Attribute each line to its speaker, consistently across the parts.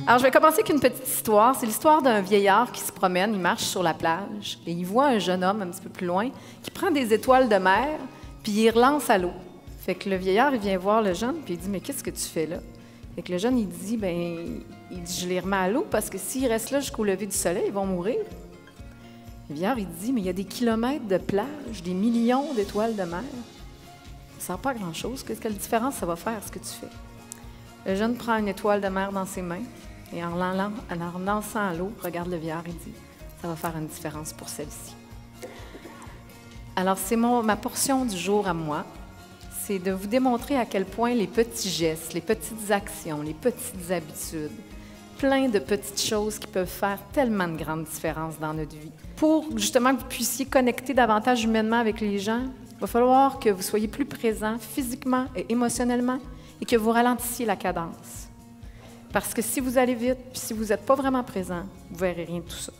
Speaker 1: Alors, je vais commencer avec une petite histoire. C'est l'histoire d'un vieillard qui se promène, il marche sur la plage et il voit un jeune homme un petit peu plus loin qui prend des étoiles de mer puis il relance à l'eau. Fait que le vieillard, il vient voir le jeune puis il dit « Mais qu'est-ce que tu fais là? » Fait que le jeune, il dit « Je les remets à l'eau parce que s'ils restent là jusqu'au lever du soleil, ils vont mourir. » Le vieillard, il dit « Mais il y a des kilomètres de plage, des millions d'étoiles de mer. Ça ne sert pas à grand-chose. Quelle différence ça va faire, ce que tu fais? » Le jeune prend une étoile de mer dans ses mains et en lançant à l'eau, regarde le vieillard et dit « Ça va faire une différence pour celle-ci. » Alors, c'est ma portion du jour à moi. C'est de vous démontrer à quel point les petits gestes, les petites actions, les petites habitudes, plein de petites choses qui peuvent faire tellement de grandes différences dans notre vie. Pour justement que vous puissiez connecter davantage humainement avec les gens, il va falloir que vous soyez plus présent physiquement et émotionnellement et que vous ralentissiez la cadence. Parce que si vous allez vite, puis si vous n'êtes pas vraiment présent, vous ne verrez rien de tout ça.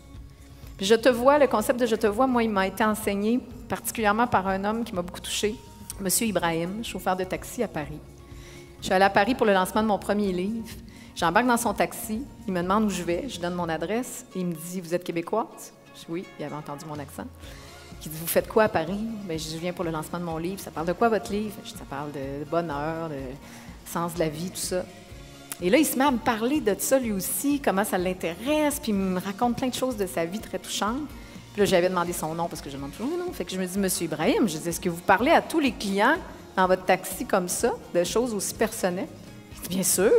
Speaker 1: Puis je te vois, le concept de « je te vois », moi, il m'a été enseigné particulièrement par un homme qui m'a beaucoup touchée, M. Ibrahim, chauffeur de taxi à Paris. Je suis allée à Paris pour le lancement de mon premier livre. J'embarque dans son taxi, il me demande où je vais, je donne mon adresse, et il me dit « Vous êtes québécoise? » Je dis « Oui », il avait entendu mon accent. Il dit « Vous faites quoi à Paris? » Bien, je dis « Je viens pour le lancement de mon livre. » Ça parle de quoi, votre livre? Je dis « Ça parle de bonheur, de sens de la vie, tout ça. » Et là, il se met à me parler de ça, lui aussi, comment ça l'intéresse, puis il me raconte plein de choses de sa vie très touchantes. Puis là, j'avais demandé son nom, parce que je demande toujours le nom. Fait que je me dis « Monsieur Ibrahim, je dis, est-ce que vous parlez à tous les clients dans votre taxi comme ça, de choses aussi personnelles? » Il dit « Bien sûr. »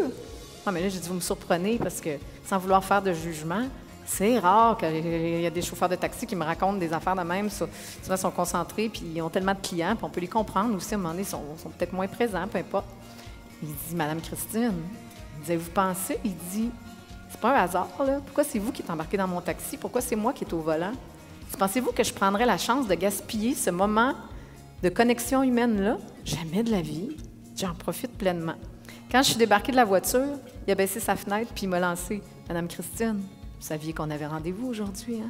Speaker 1: Ah, mais là, j'ai dit « Vous me surprenez, parce que sans vouloir faire de jugement, c'est rare qu'il y a des chauffeurs de taxi qui me racontent des affaires de même. Souvent, ils sont concentrés, puis ils ont tellement de clients, puis on peut les comprendre aussi. À un moment donné, ils sont peut-être moins présents, peu importe. » Il dit « Madame Christine, il dit, vous pensez? » Il dit « C'est pas un hasard, là. Pourquoi c'est vous qui êtes embarqué dans mon taxi? Pourquoi c'est moi qui est au volant? Pensez-vous que je prendrais la chance de gaspiller ce moment de connexion humaine-là? Jamais de la vie. J'en profite pleinement. Quand je suis débarquée de la voiture, il a baissé sa fenêtre puis il m'a lancé « Madame Christine, vous saviez qu'on avait rendez-vous aujourd'hui, hein? »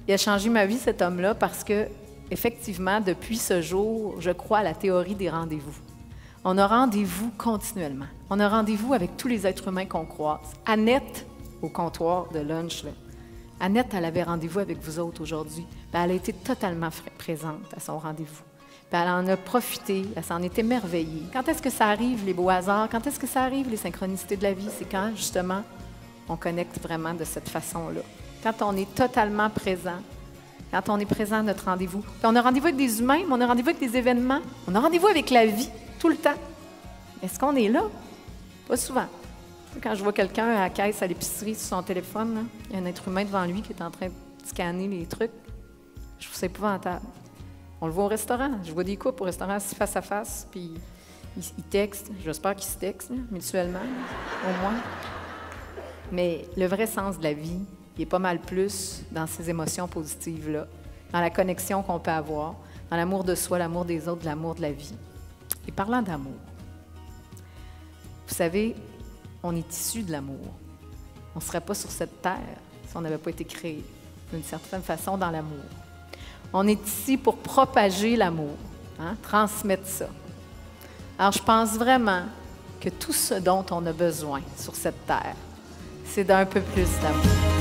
Speaker 1: Il a changé ma vie, cet homme-là, parce que, effectivement, depuis ce jour, je crois à la théorie des rendez-vous. On a rendez-vous continuellement. On a rendez-vous avec tous les êtres humains qu'on croise. Annette, au comptoir de lunch, là. Annette, elle avait rendez-vous avec vous autres aujourd'hui. Bien, elle a été totalement présente à son rendez-vous. Bien, elle en a profité, elle s'en est émerveillée. Quand est-ce que ça arrive, les beaux hasards? Quand est-ce que ça arrive, les synchronicités de la vie? C'est quand, justement, on connecte vraiment de cette façon-là. Quand on est totalement présent, quand on est présent à notre rendez-vous. Puis on a rendez-vous avec des humains, mais on a rendez-vous avec des événements. On a rendez-vous avec la vie, tout le temps. Est-ce qu'on est là? Pas souvent. Quand je vois quelqu'un à la caisse à l'épicerie sur son téléphone, là, il y a un être humain devant lui qui est en train de scanner les trucs. Je trouve ça épouvantable. On le voit au restaurant. Je vois des couples au restaurant assis face à face, puis ils textent. J'espère qu'ils se textent, là, mutuellement, au moins. Mais le vrai sens de la vie, il est pas mal plus dans ces émotions positives-là, dans la connexion qu'on peut avoir, dans l'amour de soi, l'amour des autres, l'amour de la vie. Et parlant d'amour, vous savez, on est issu de l'amour. On ne serait pas sur cette terre si on n'avait pas été créé, d'une certaine façon, dans l'amour. On est ici pour propager l'amour, hein, transmettre ça. Alors, je pense vraiment que tout ce dont on a besoin sur cette terre, c'est d'un peu plus d'amour.